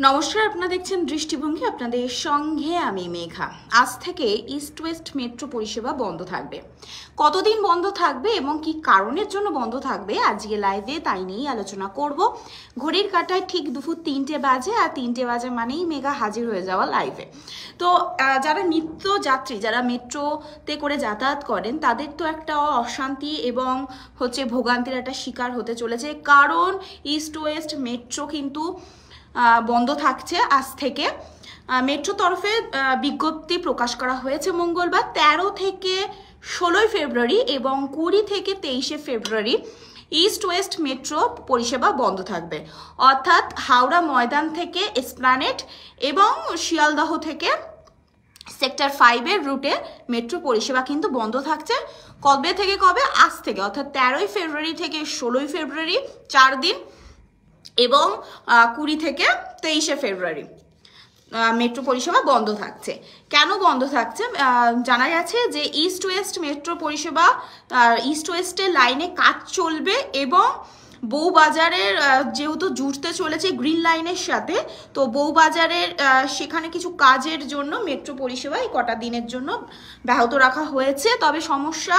নমস্কার, আপনারা দেখছেন দৃষ্টিভঙ্গি। আপনাদের সঙ্গে আমি মেঘা। আজ থেকে ইস্ট ওয়েস্ট মেট্রো পরিষেবা বন্ধ থাকবে। কতদিন বন্ধ থাকবে এবং কি কারণের জন্য বন্ধ থাকবে আজকে লাইভে তাই নিয়েই আলোচনা করব। ঘড়ির কাঁটায় ঠিক দুপুর 3টে বাজে, আর 3টে বাজে মানেই মেঘা হাজির হয়ে যাওয়া লাইভে। তো যারা নিত্য যাত্রী, যারা মেট্রোতে করে যাতায়াত করেন, তাদের তো একটা অশান্তি এবং ভোগান্তির একটা শিকার হতে চলেছে, কারণ ইস্ট ওয়েস্ট মেট্রো কিন্তু বন্ধ থাকছে আজ থেকে। মেট্রো তরফে বিজ্ঞপ্তি প্রকাশ করা হয়েছে মঙ্গলবার 13 থেকে 16 ফেব্রুয়ারি এবং 20 থেকে 23 ফেব্রুয়ারি ইস্ট ওয়েস্ট মেট্রো পরিষেবা বন্ধ থাকবে। অর্থাৎ হাওড়া ময়দান থেকে এসপ্ল্যানেড এবং শিয়ালদহ থেকে সেক্টর 5-এর রুটে মেট্রো পরিষেবা কিন্তু বন্ধ থাকছে। কবে থেকে কবে? আজ থেকে, অর্থাৎ 13 ফেব্রুয়ারি থেকে 16 ফেব্রুয়ারি 4 দিন এবং 20 থেকে 23 ফেব্রুয়ারি মেট্রো পরিষেবা বন্ধ থাকছে। কেন বন্ধ থাকছে? জানা গেছে যে ইস্ট ওয়েস্ট মেট্রো পরিষেবা ইস্ট ওয়েস্টের লাইনে কাজ চলবে এবং বউবাজারের যেহেতু জুড়তে চলেছে গ্রিন লাইনের সাথে, তো বউবাজারের সেখানে কিছু কাজের জন্য মেট্রো পরিষেবা এই কটা দিনের জন্য ব্যাহত রাখা হয়েছে। তবে সমস্যা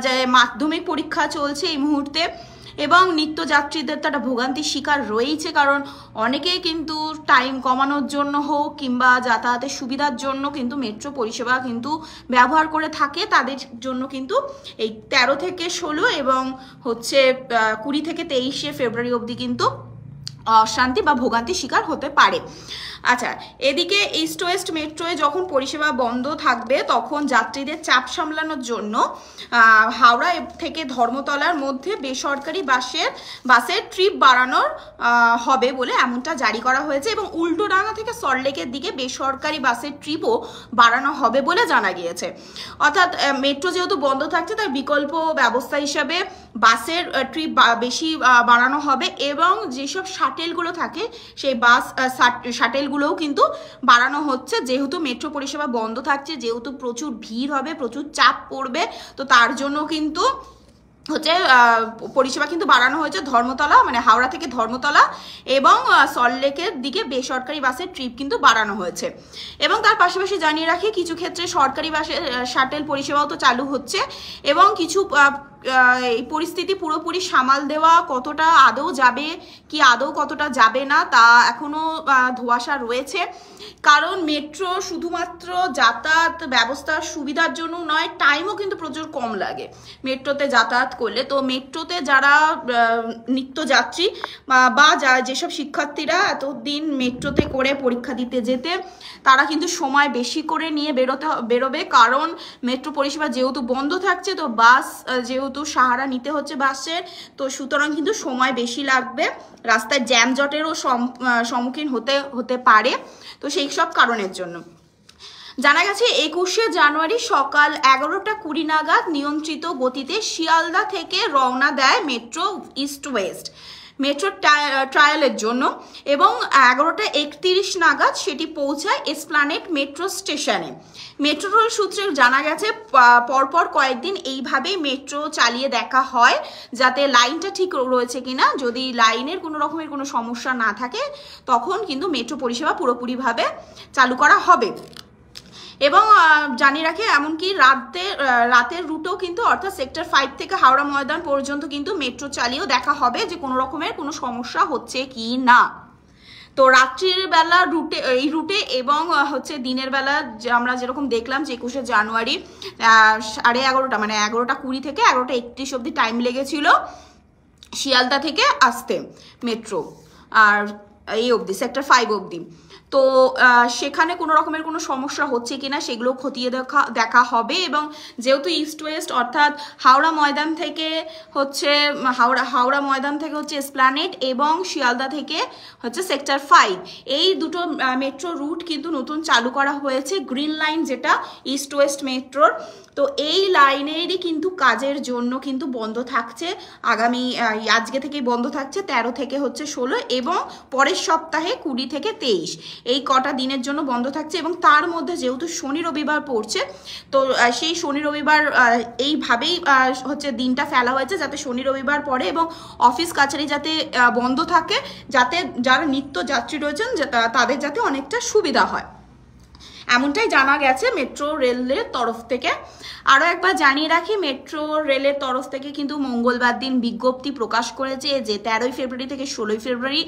যে মাধ্যমিক পরীক্ষা চলছে এই মুহূর্তে এবং নিত্যযাত্রীদের তো একটা ভোগান্তির শিকার রয়েছে, কারণ অনেকেই কিন্তু টাইম কমানোর জন্য হোক কিংবা যাতায়াতের সুবিধার জন্য কিন্তু মেট্রো পরিষেবা কিন্তু ব্যবহার করে থাকে। তাদের জন্য কিন্তু এই 13 থেকে 16 এবং 20 থেকে 23 ফেব্রুয়ারি অবধি কিন্তু অশান্তি বা ভোগান্তির শিকার হতে পারে। আচ্ছা, এদিকে ইস্ট ওয়েস্ট মেট্রোয় যখন পরিষেবা বন্ধ থাকবে তখন যাত্রীদের চাপ সামলানোর জন্য হাওড়া থেকে ধর্মতলার মধ্যে বেসরকারি বাসের ট্রিপ বাড়ানোর হবে বলে এমনটা জারি করা হয়েছে এবং উল্টোডাঙ্গা থেকে সল্টলেকের দিকে বেসরকারি বাসের ট্রিপও বাড়ানো হবে বলে জানা গিয়েছে। অর্থাৎ মেট্রো যেহেতু বন্ধ থাকছে, তার বিকল্প ব্যবস্থা হিসাবে বাসের ট্রিপ বেশি বাড়ানো হবে এবং যেসব শাটেলগুলো থাকে সেই বাস শাটেলগুলোও কিন্তু বাড়ানো হচ্ছে। যেহেতু মেট্রো পরিষেবা বন্ধ থাকছে, যেহেতু প্রচুর ভিড় হবে, প্রচুর চাপ পড়বে, তো তার জন্য কিন্তু পরিষেবা কিন্তু বাড়ানো হয়েছে। ধর্মতলা মানে হাওড়া থেকে ধর্মতলা এবং সল্টলেকের দিকে বেসরকারি বাসের ট্রিপ কিন্তু বাড়ানো হয়েছে। এবং তার পাশাপাশি জানিয়ে রাখি, কিছু ক্ষেত্রে সরকারি বাসের শাটেল পরিষেবাও তো চালু হচ্ছে এবং কিছু এই পরিস্থিতি পুরোপুরি সামাল দেওয়া কতটা আদৌ যাবে কি আদৌ কতটা যাবে না তা এখনো ধোঁয়াশা রয়েছে, কারণ মেট্রো শুধুমাত্র যাতায়াত ব্যবস্থার সুবিধার জন্য নয়, টাইমও কিন্তু প্রচুর কম লাগে মেট্রোতে যাতায়াত করলে। তো মেট্রোতে যারা নিত্যযাত্রী বা যেসব শিক্ষার্থীরা এতদিন মেট্রোতে করে পরীক্ষা দিতে যেতে, তারা কিন্তু সময় বেশি করে নিয়ে বেরোবে, কারণ মেট্রো পরিষেবা যেহেতু বন্ধ থাকছে, তো বাস যেহেতু সাহারা নিতে হচ্ছে বাসের, তো সুতরাং কিন্তু সময় বেশি লাগবে, রাস্তায় জ্যামজটেরও সম্মুখীন হতে পারে। তো সেই সব কারণের জন্য জানা গেছে 21 জানুয়ারি সকাল 11:20 নাগাদ নিয়ন্ত্রিত গতিতে শিয়ালদা থেকে রওনা দেয় মেট্রো ইস্ট ওয়েস্ট মেট্রো ট্রায়ালের জন্য এবং 11:31 নাগাদ সেটি পৌঁছায় এসপ্ল্যানেড মেট্রো স্টেশনে। মেট্রো রেল সূত্রে জানা গেছে পরপর কয়েকদিন এইভাবেই মেট্রো চালিয়ে দেখা হয়, যাতে লাইনটা ঠিক রয়েছে কিনা। যদি লাইনের কোনো রকমের কোনো সমস্যা না থাকে তখন কিন্তু মেট্রো পরিষেবা পুরোপুরিভাবে চালু করা হবে। এবং জানিয়ে রাখে এমনকি রাতের রুটেও কিন্তু, অর্থাৎ সেক্টর 5 থেকে হাওড়া ময়দান পর্যন্ত কিন্তু মেট্রো চালিয়েও দেখা হবে যে কোনো রকমের কোনো সমস্যা হচ্ছে কি না। তো রাত্রির বেলা এই রুটে এবং দিনের বেলা আমরা যেরকম দেখলাম যে 21 জানুয়ারি 11:30 মানে 11:20 থেকে 11:31 অবধি টাইম লেগেছিল শিয়ালদা থেকে আসতে মেট্রো, আর এই অবধি সেক্টর 5 অবধি। তো সেখানে কোনো রকমের কোনো সমস্যা হচ্ছে কিনা সেগুলো খতিয়ে দেখা হবে। এবং যেহেতু ইস্ট ওয়েস্ট অর্থাৎ হাওড়া ময়দান থেকে হাওড়া ময়দান থেকে এসপ্ল্যানেড এবং শিয়ালদা থেকে সেক্টর 5, এই দুটো মেট্রো রুট কিন্তু নতুন চালু করা হয়েছে, গ্রিন লাইন যেটা ইস্ট ওয়েস্ট মেট্রোর। তো এই লাইনেরই কিন্তু কাজের জন্য কিন্তু বন্ধ থাকছে, আজকে থেকেই বন্ধ থাকছে 13 থেকে 16 এবং পরে পরের সপ্তাহে 20 থেকে 23 এই কটা দিনের জন্য বন্ধ থাকছে। এবং তার মধ্যে যেহেতু শনি রবিবার পড়ছে, তো সেই শনি রবিবার এইভাবেই হচ্ছে দিনটা ফেলা হয়েছে যাতে শনি রবিবার পড়ে এবং অফিস কাছারি যাতে বন্ধ থাকে, যাতে যারা নিত্য যাত্রী রয়েছেন তাদের যাতে অনেকটা সুবিধা হয়, এমনটাই জানা গেছে মেট্রো রেলের তরফ থেকে। আরও একবার জানিয়ে রাখি, মেট্রো রেলের তরফ থেকে কিন্তু মঙ্গলবার দিন বিজ্ঞপ্তি প্রকাশ করেছে যে 13 ফেব্রুয়ারি থেকে 16 ফেব্রুয়ারি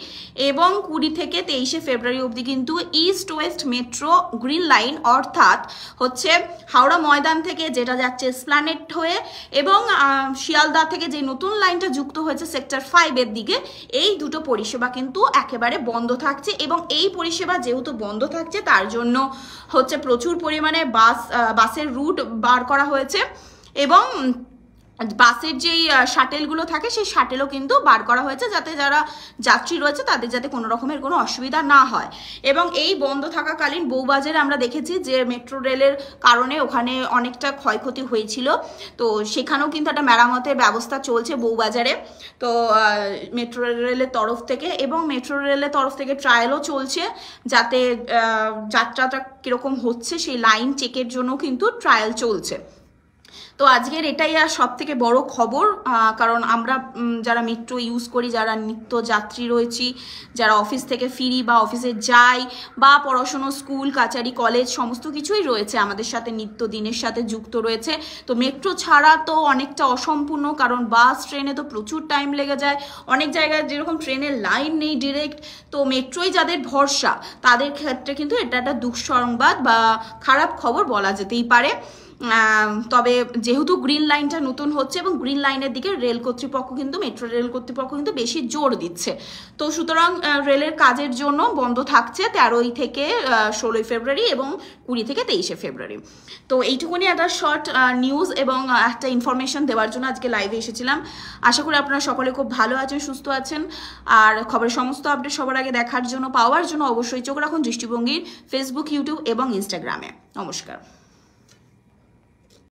এবং 20 থেকে 23 ফেব্রুয়ারি অবধি কিন্তু east West metro green line অর্থাৎ হচ্ছে হাওড়া ময়দান থেকে যেটা যাচ্ছে এসপ্ল্যানেড হয়ে এবং শিয়ালদা থেকে যে নতুন লাইনটা যুক্ত হয়েছে সেক্টর 5-এর দিকে, এই দুটো পরিষেবা কিন্তু একেবারে বন্ধ থাকছে। এবং এই পরিষেবা যেহেতু বন্ধ থাকছে তার জন্য হচ্ছে প্রচুর পরিমাণে বাসের রুট বার করা হয়েছে এবং বাসের যেই শাটেলগুলো থাকে সেই শাটেলও কিন্তু বার করা হয়েছে যাতে যারা যাত্রী রয়েছে তাদের যাতে কোনো রকমের কোনো অসুবিধা না হয়। এবং এই বন্ধ থাকাকালীন বউবাজারে আমরা দেখেছি যে মেট্রো রেলের কারণে ওখানে অনেকটা ক্ষয়ক্ষতি হয়েছিল, তো সেখানেও কিন্তু একটা মেরামতের ব্যবস্থা চলছে বউবাজারে, তো মেট্রো রেলের তরফ থেকে। এবং মেট্রো রেলের তরফ থেকে ট্রায়ালও চলছে যাতে যাত্রাটা কীরকম হচ্ছে সেই লাইন চেকের জন্য কিন্তু ট্রায়াল চলছে। তো আজকের এটাই আর সব থেকে বড় খবর, কারণ আমরা যারা মেট্রো ইউজ করি, যারা নিত্য যাত্রী রয়েছি, যারা অফিস থেকে ফিরি বা অফিসে যাই বা পড়াশুনো স্কুল কাচারি কলেজ সমস্ত কিছুই রয়েছে আমাদের সাথে নিত্য দিনের সাথে যুক্ত রয়েছে। তো মেট্রো ছাড়া তো অনেকটা অসম্পূর্ণ, কারণ বাস ট্রেনে তো প্রচুর টাইম লেগে যায়, অনেক জায়গায় যেরকম ট্রেনের লাইন নেই ডিরেক্ট, তো মেট্রোই যাদের ভরসা তাদের ক্ষেত্রে কিন্তু এটা একটা দুঃসংবাদ বা খারাপ খবর বলা যেতেই পারে। তবে যেহেতু গ্রিন লাইনটা নতুন হচ্ছে এবং গ্রিন লাইনের দিকে রেল কর্তৃপক্ষ কিন্তু মেট্রো রেল কর্তৃপক্ষ কিন্তু বেশি জোর দিচ্ছে, তো সুতরাং রেলের কাজের জন্য বন্ধ থাকছে 13 থেকে 16 ফেব্রুয়ারি এবং 20 থেকে 23 ফেব্রুয়ারি। তো এইটুকুনি একটা শর্ট নিউজ এবং একটা ইনফরমেশন দেওয়ার জন্য আজকে লাইভে এসেছিলাম। আশা করি আপনারা সকলে খুব ভালো আছেন, সুস্থ আছেন, আর খবরের সমস্ত আপডেট সবার আগে দেখার জন্য পাওয়ার জন্য অবশ্যই চোখ রাখুন দৃষ্টিভঙ্গির ফেসবুক, ইউটিউব এবং ইনস্টাগ্রামে। নমস্কার।